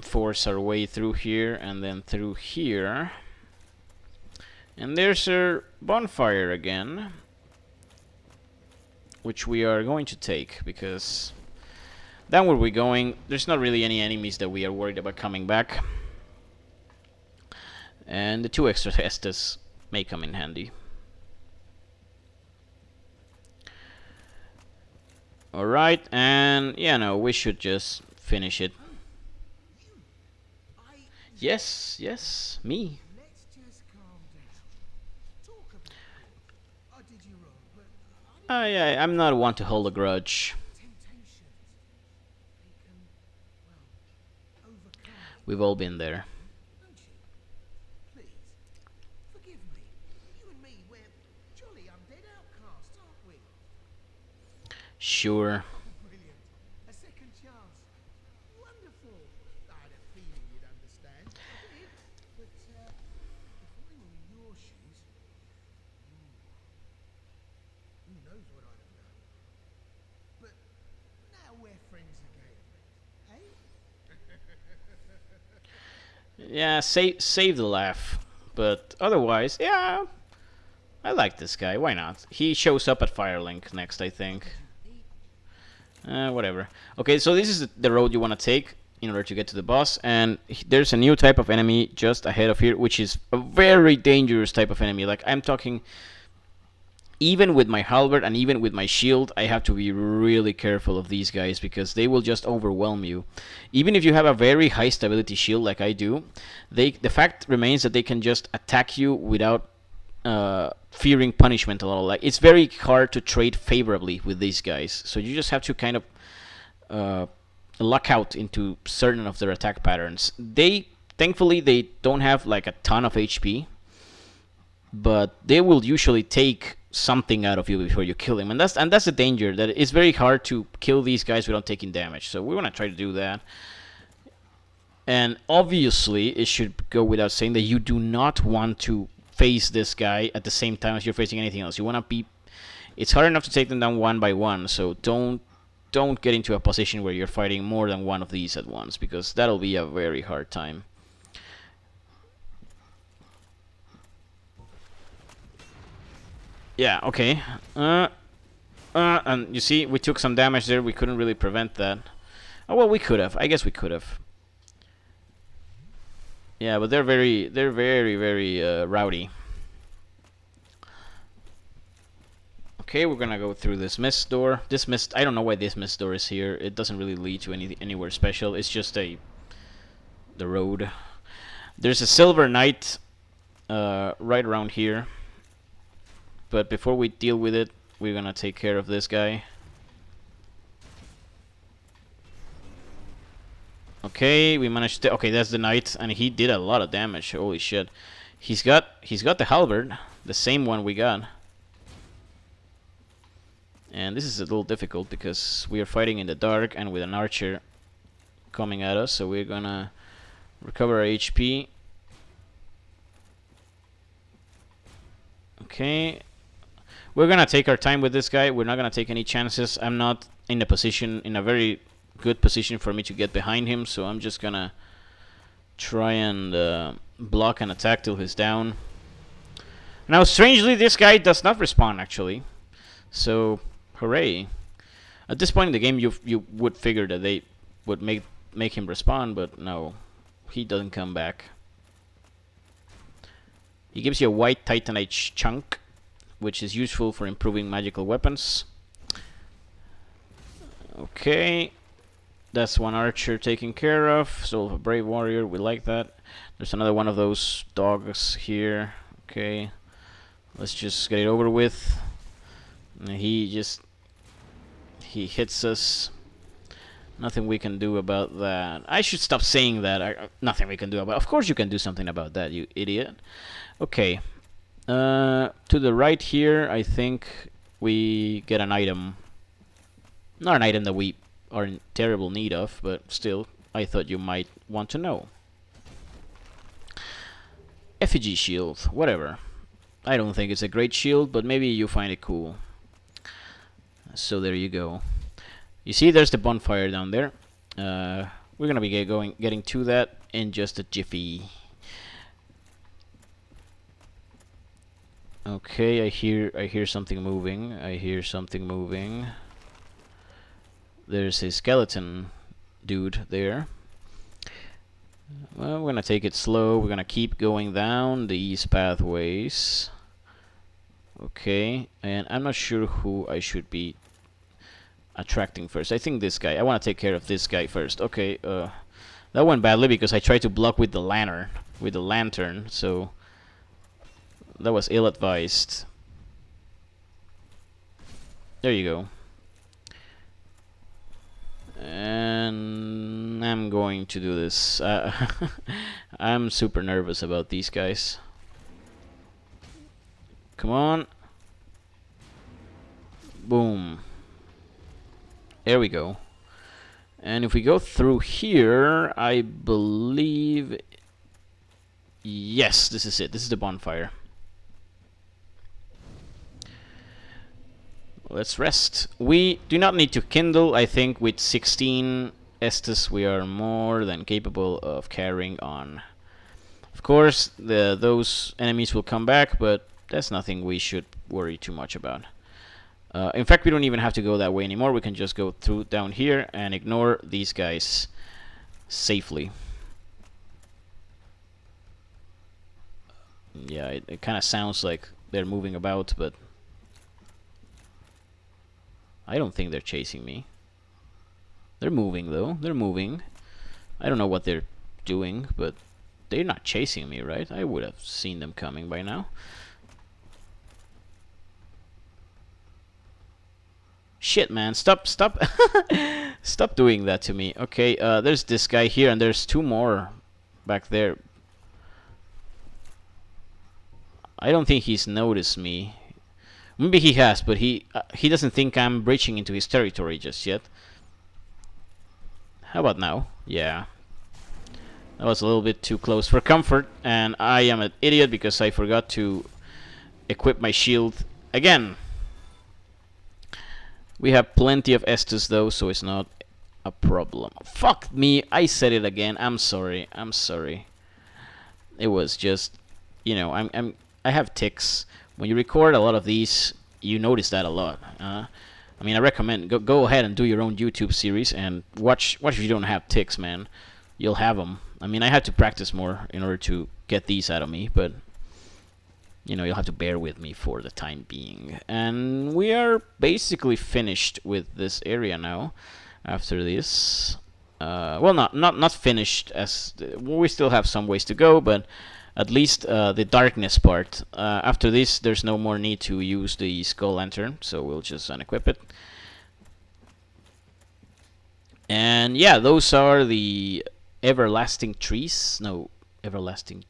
force our way through here and then through here. And there's our bonfire again, which we are going to take because downward we're going. There's not really any enemies that we are worried about coming back. And the 2 extra Estes may come in handy. Alright, and yeah, no, we should just finish it. Yes, me. I'm not one to hold a grudge. We've all been there. Sure. Brilliant. A second chance. Wonderful. I had a feeling you'd understand. I did. But if I were in your shoes, who knows what I'd have done. But now we're friends again. Hey? Yeah, save the laugh. But otherwise, yeah, I like this guy. Why not? He shows up at Firelink next, I think. Whatever. Okay, so this is the road you want to take in order to get to the boss, and there's a new type of enemy just ahead of here, which is a very dangerous type of enemy. Like, I'm talking, even with my halberd and even with my shield, I have to be really careful of these guys because they will just overwhelm you. Even if you have a very high stability shield like I do, the fact remains that they can just attack you without fearing punishment at all. Like, it's very hard to trade favorably with these guys, so you just have to kind of luck out into certain of their attack patterns. Thankfully they don't have like a ton of HP, but they will usually take something out of you before you kill him, and that's the danger, that it's very hard to kill these guys without taking damage. So we want to try to do that. And obviously, it should go without saying that you do not want to face this guy at the same time as you're facing anything else. You want to be... It's hard enough to take them down one by one, so don't get into a position where you're fighting more than one of these at once, because that'll be a very hard time. Yeah, okay. And you see, we took some damage there. We couldn't really prevent that. Oh, well, we could have. I guess we could have. Yeah, but they're very rowdy. Okay, we're gonna go through this mist door. This mist, I don't know why this mist door is here. It doesn't really lead to anywhere special. It's just the road. There's a silver knight right around here. But before we deal with it, we're gonna take care of this guy. Okay, we managed to... Okay, that's the knight, and he did a lot of damage. Holy shit. He's got the halberd, the same one we got. And this is a little difficult because we are fighting in the dark and with an archer coming at us, so we're gonna recover our HP. Okay. We're gonna take our time with this guy. We're not gonna take any chances. I'm not in a very good position for me to get behind him, so I'm just gonna try and block and attack till he's down. Now, strangely, this guy does not respawn actually, so hooray! At this point in the game, you would figure that they would make him respawn, but no, he doesn't come back. He gives you a white titanite chunk, which is useful for improving magical weapons. Okay, that's one archer taken care of. Soul of a brave warrior, we like that. There's another one of those dogs here. Okay, let's just get it over with. And he hits us. Nothing we can do about that. I should stop saying that. Nothing we can do about. Of course you can do something about that, you idiot. Okay. To the right here, I think we get an item. Not an item that we are in terrible need of, but still, I thought you might want to know. Effigy shield, whatever. I don't think it's a great shield, but maybe you find it cool. So there you go. You see, there's the bonfire down there. We're gonna be getting to that in just a jiffy. Okay, I hear something moving. I hear something moving. There's a skeleton dude there. Well, we're gonna take it slow. We're gonna keep going down these pathways. Okay, and I'm not sure who I should be attracting first. I think this guy. I want to take care of this guy first. Okay, that went badly because I tried to block with the lantern, so that was ill-advised. There you go. And I'm going to do this. I'm super nervous about these guys. Come on. Boom. There we go. And if we go through here, I believe... Yes, this is it. This is the bonfire. Let's rest. We do not need to kindle. I think with 16 Estus we are more than capable of carrying on. Of course, those enemies will come back, but that's nothing we should worry too much about. In fact, we don't even have to go that way anymore. We can just go through down here and ignore these guys safely. Yeah, it kind of sounds like they're moving about, but I don't think they're chasing me. They're moving, though. They're moving. I don't know what they're doing, but they're not chasing me, right? I would have seen them coming by now. Shit, man. Stop. Stop doing that to me. Okay, there's this guy here, and there's two more back there. I don't think he's noticed me. Maybe he has, but he doesn't think I'm breaching into his territory just yet. How about now? Yeah. That was a little bit too close for comfort, and I am an idiot because I forgot to equip my shield again. We have plenty of Estus though, so it's not a problem. Fuck me, I said it again. I'm sorry. I'm sorry. It was just, you know, I have tics. When you record a lot of these, you notice that a lot. I mean, I recommend go ahead and do your own YouTube series and watch if you don't have tics, man. You'll have them. I mean, I had to practice more in order to get these out of me, but you know, you'll have to bear with me for the time being. And we are basically finished with this area now. After this, well, not finished, as we still have some ways to go, but at least the darkness part. After this, there's no more need to use the skull lantern, so we'll just unequip it. And yeah, those are the everlasting trees. No, everlasting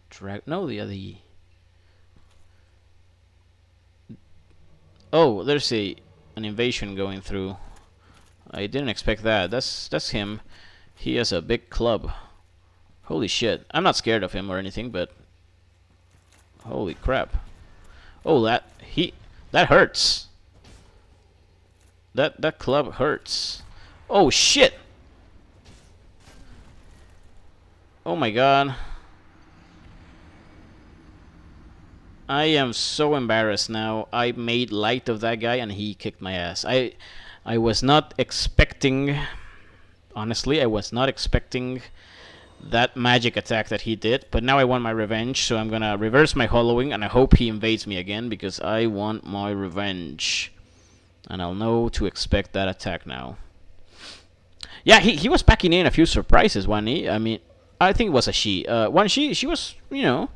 no, the oh, there's an invasion going through. I didn't expect that. That's him. He has a big club. Holy shit. I'm not scared of him or anything, but holy crap. Oh, that hurts. That club hurts. Oh shit. Oh my god. I am so embarrassed now. I made light of that guy and he kicked my ass. I was not expecting, honestly, I was not expecting that magic attack that he did, but now I want my revenge, so I'm gonna reverse my hollowing, and I hope he invades me again, because I want my revenge. And I'll know to expect that attack now. Yeah, he was packing in a few surprises, wasn't he? I mean, I think it was a she. She was, you know,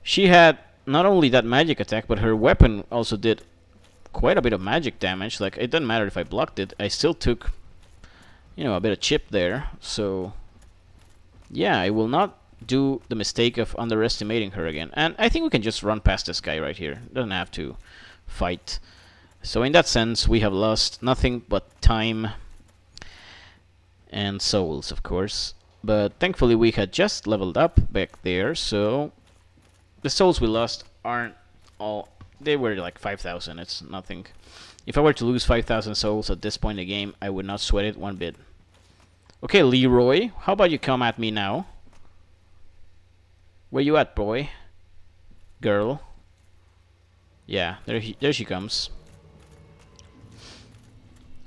she had not only that magic attack, but her weapon also did quite a bit of magic damage. Like, it doesn't matter if I blocked it, I still took, you know, a bit of chip there. So yeah, I will not do the mistake of underestimating her again. And I think we can just run past this guy right here. Doesn't have to fight. So in that sense, we have lost nothing but time and souls, of course. But thankfully we had just leveled up back there, so the souls we lost aren't all... They were like 5,000, it's nothing. If I were to lose 5,000 souls at this point in the game, I would not sweat it one bit. Okay, Leroy, how about you come at me now? Where you at, boy? Girl? Yeah, there she comes.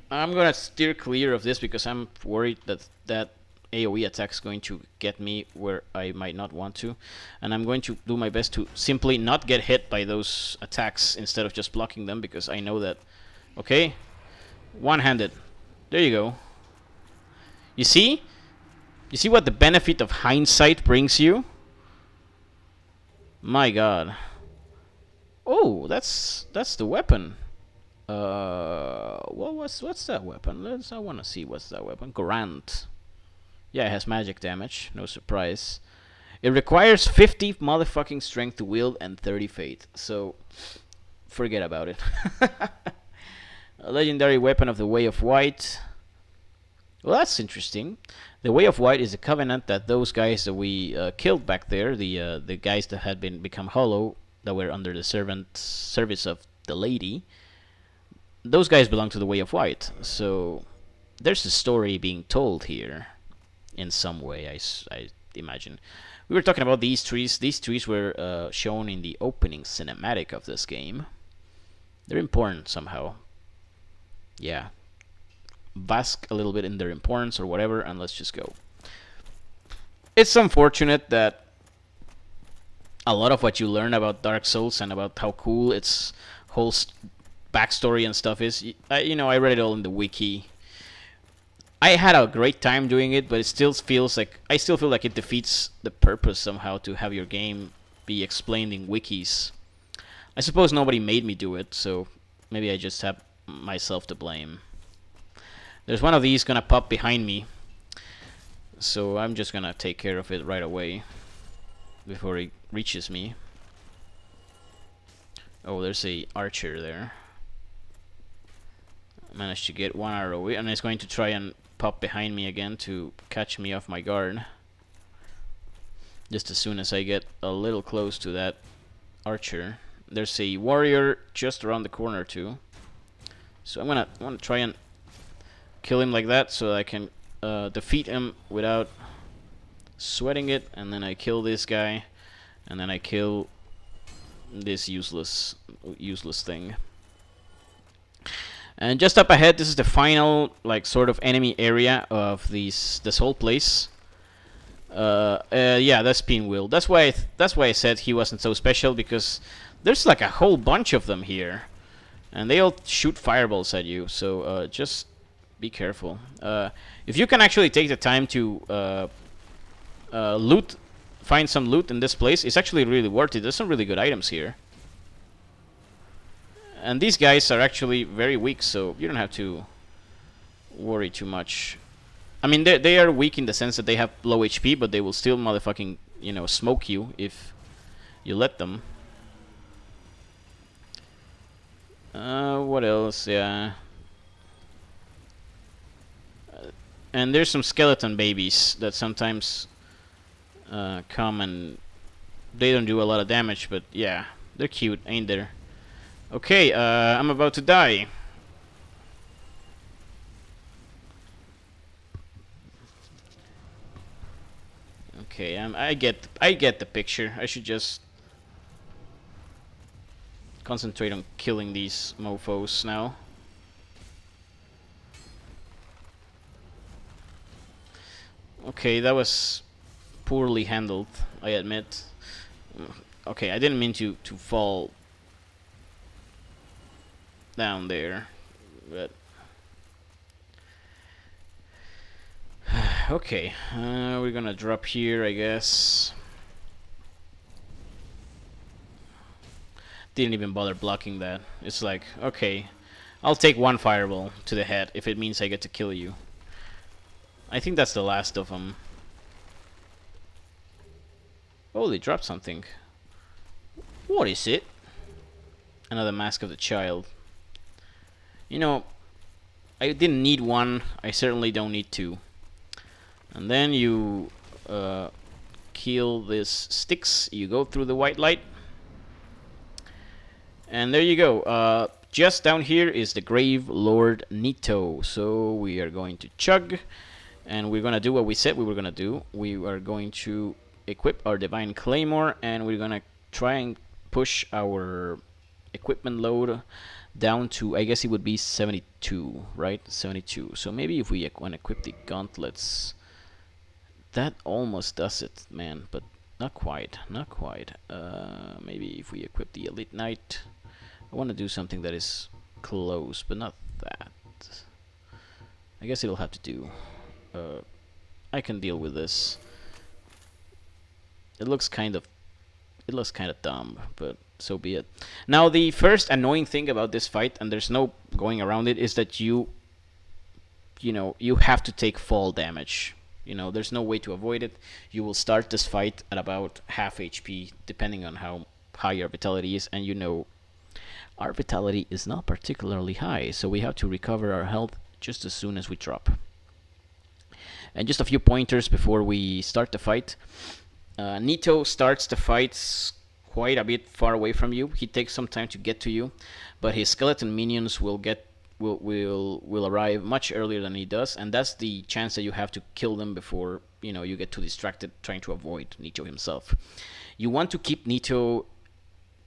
I'm gonna steer clear of this because I'm worried that AoE attack is going to get me where I might not want to, and I'm going to do my best to simply not get hit by those attacks instead of just blocking them, because I know that... Okay, one-handed. There you go. You see? You see what the benefit of hindsight brings you? My god. Oh, that's the weapon. What's that weapon? I want to see what's that weapon. Grant. Yeah, it has magic damage. No surprise. It requires 50 motherfucking strength to wield and 30 faith. So, forget about it. A legendary weapon of the Way of White. Well, that's interesting. The Way of White is a covenant that those guys that we killed back there, the guys that had become hollow, that were under the service of the lady, those guys belong to the Way of White. So, there's a story being told here. In some way, I imagine. We were talking about these trees. These trees were shown in the opening cinematic of this game. They're important somehow. Yeah. Bask a little bit in their importance or whatever, and let's just go. It's unfortunate that a lot of what you learn about Dark Souls and about how cool its whole backstory and stuff is, you know, I read it all in the wiki. I had a great time doing it, but it still feels like... I still feel like it defeats the purpose somehow to have your game be explained in wikis. I suppose nobody made me do it, so maybe I just have myself to blame. There's one of these gonna pop behind me, so I'm just gonna take care of it right away before it reaches me. Oh, there's a archer there. Managed to get one arrow, and it's going to try and pop behind me again to catch me off my guard. Just as soon as I get a little close to that archer. There's a warrior just around the corner too. So I'm gonna try and kill him like that so I can defeat him without sweating it, and then I kill this guy, and then I kill this useless thing. And just up ahead, this is the final like sort of enemy area of this whole place. Yeah, that's Pinwheel. That's why I said he wasn't so special, because there's like a whole bunch of them here, and they all shoot fireballs at you. So just be careful. If you can actually take the time to loot, find some loot in this place, it's actually really worth it. There's some really good items here. And these guys are actually very weak, so you don't have to worry too much. I mean, they are weak in the sense that they have low HP, but they will still motherfucking, you know, smoke you if you let them. What else? Yeah. And there's some skeleton babies that sometimes come, and they don't do a lot of damage, but yeah, they're cute, ain't there? Okay, I'm about to die. Okay, I get the picture. I should just concentrate on killing these mofos now. Okay, that was poorly handled, I admit. Okay, I didn't mean to fall down there, but okay, we're gonna drop here, I guess. Didn't even bother blocking that. It's like, okay, I'll take one fireball to the head if it means I get to kill you. I think that's the last of them. Oh, they dropped something. What is it? Another Mask of the Child. You know, I didn't need one. I certainly don't need two. And then you kill this sticks. You go through the white light. And there you go. Just down here is the Gravelord Nito. So we are going to chug. And we're going to do what we said we were going to do. We are going to equip our Divine Claymore. And we're going to try and push our equipment load down to, I guess it would be 72, right? 72. So maybe if we want to equip the gauntlets, that almost does it, man. But not quite, not quite. Maybe if we equip the Elite Knight, I want to do something that is close, but not that. I guess it'll have to do. I can deal with this. It looks kind of dumb, but so be it. Now, the first annoying thing about this fight, and there's no going around it, is that you have to take fall damage. You know, there's no way to avoid it. You will start this fight at about half HP, depending on how high your vitality is, and you know, our vitality is not particularly high, so we have to recover our health just as soon as we drop. And just a few pointers before we start the fight. Nito starts the fight quite a bit far away from you. He takes some time to get to you, but his skeleton minions will arrive much earlier than he does, and that's the chance that you have to kill them before you get too distracted trying to avoid Nito himself. You want to keep Nito.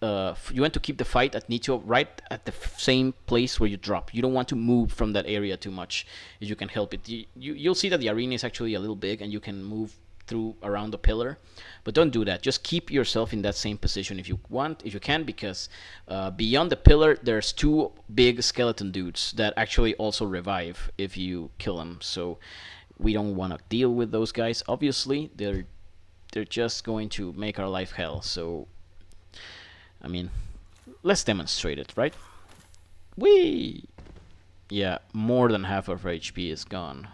You want to keep the fight at Nito right at the same place where you drop. You don't want to move from that area too much if you can help it. You'll see that the arena is actually a little big and you can move through around the pillar, but don't do that. Just keep yourself in that same position if you can, because beyond the pillar there's two big skeleton dudes that actually also revive if you kill them. So we don't want to deal with those guys. Obviously, they're just going to make our life hell. So I mean, let's demonstrate it, right? Whee! Yeah, more than half of our HP is gone.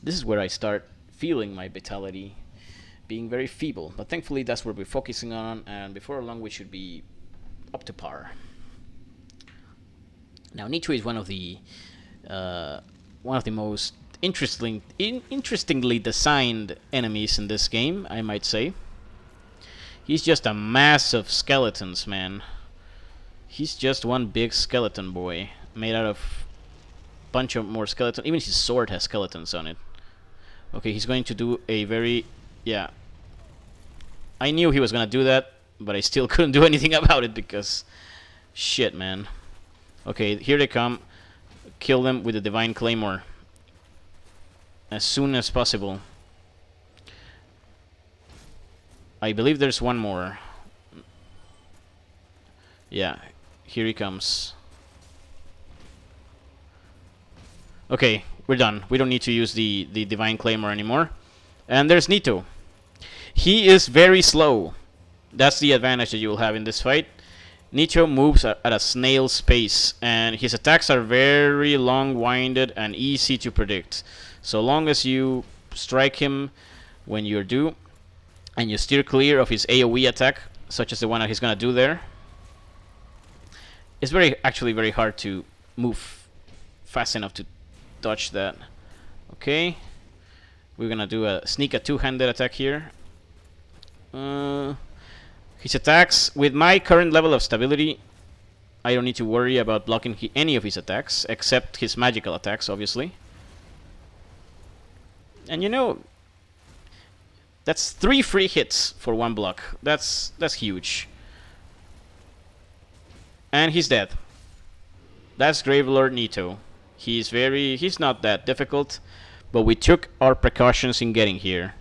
This is where I start feeling my vitality being very feeble, but thankfully that's what we're focusing on, and before long we should be up to par. Now, Nito is one of the most interestingly designed enemies in this game, I might say. He's just a mass of skeletons, man. He's just one big skeleton boy made out of a bunch of more skeletons. Even his sword has skeletons on it. Okay, he's going to do a very... yeah. I knew he was going to do that, but I still couldn't do anything about it because... shit, man. Okay, here they come. Kill them with the Divine Claymore. As soon as possible. I believe there's one more. Yeah, here he comes. Okay, we're done. We don't need to use the Divine Claymore anymore. And there's Nito. He is very slow. That's the advantage that you will have in this fight. Nito moves at a snail's pace, and his attacks are very long-winded and easy to predict. So long as you strike him when you're due, and you steer clear of his AoE attack, such as the one that he's gonna do there, it's actually very hard to move fast enough to dodge that. Okay, we're gonna do a two-handed attack here. His attacks, with my current level of stability, I don't need to worry about blocking any of his attacks, except his magical attacks, obviously. And you know, that's 3 free hits for 1 block. That's huge. And he's dead. That's Gravelord Nito. He's not that difficult, but we took our precautions in getting here.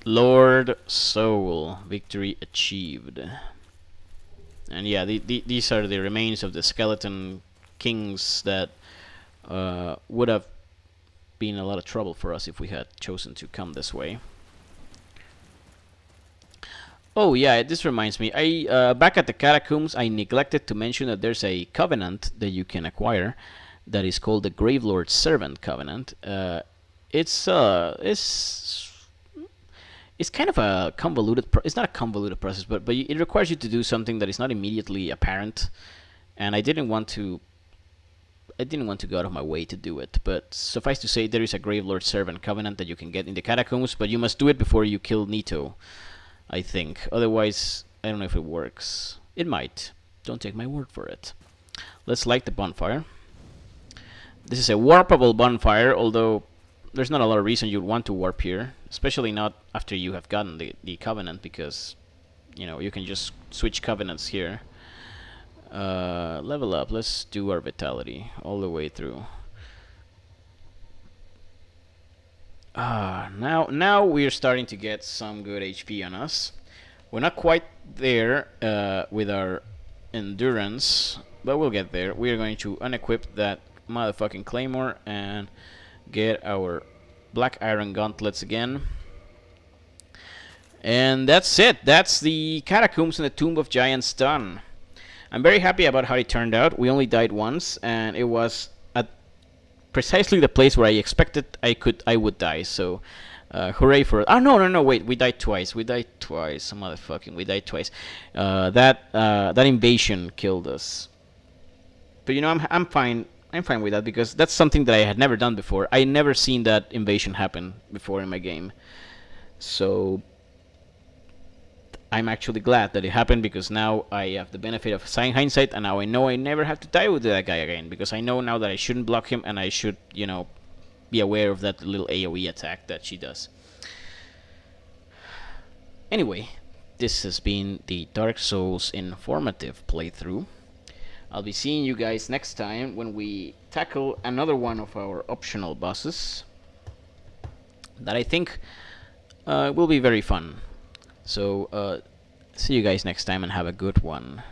Lord Soul, victory achieved. And yeah, these are the remains of the skeleton kings that would have been a lot of trouble for us if we had chosen to come this way. Oh yeah, this reminds me. Back at the Catacombs, I neglected to mention that there's a covenant that you can acquire that is called the Gravelord Servant Covenant. It's kind of a convoluted... it's not a convoluted process, but it requires you to do something that is not immediately apparent, and I didn't want to go out of my way to do it. But suffice to say, there is a Gravelord Servant Covenant that you can get in the Catacombs, but you must do it before you kill Nito, I think. Otherwise, I don't know if it works. It might. Don't take my word for it. Let's light the bonfire. This is a warpable bonfire, although there's not a lot of reason you'd want to warp here, especially not after you have gotten the covenant, because you know you can just switch covenants here. Level up. Let's do our vitality all the way through. Now we're starting to get some good HP on us. We're not quite there with our endurance, but we'll get there. We are going to unequip that motherfucking claymore and get our black iron gauntlets again. And that's it. That's the Catacombs and the Tomb of Giants done. I'm very happy about how it turned out. We only died once, and it was at precisely the place where I expected I would die. So hooray for it. Oh no, wait, we died twice. Motherfucking, we died twice. That invasion killed us. But you know, I'm fine. I'm fine with that, because that's something that I had never done before. I never seen that invasion happen before in my game. So I'm actually glad that it happened, because now I have the benefit of hindsight, and now I know I never have to die with that guy again, because I know now that I shouldn't block him, and I should, you know, be aware of that little AoE attack that she does. Anyway, this has been the Dark Souls informative playthrough. I'll be seeing you guys next time when we tackle another one of our optional bosses that I think will be very fun. So, see you guys next time and have a good one.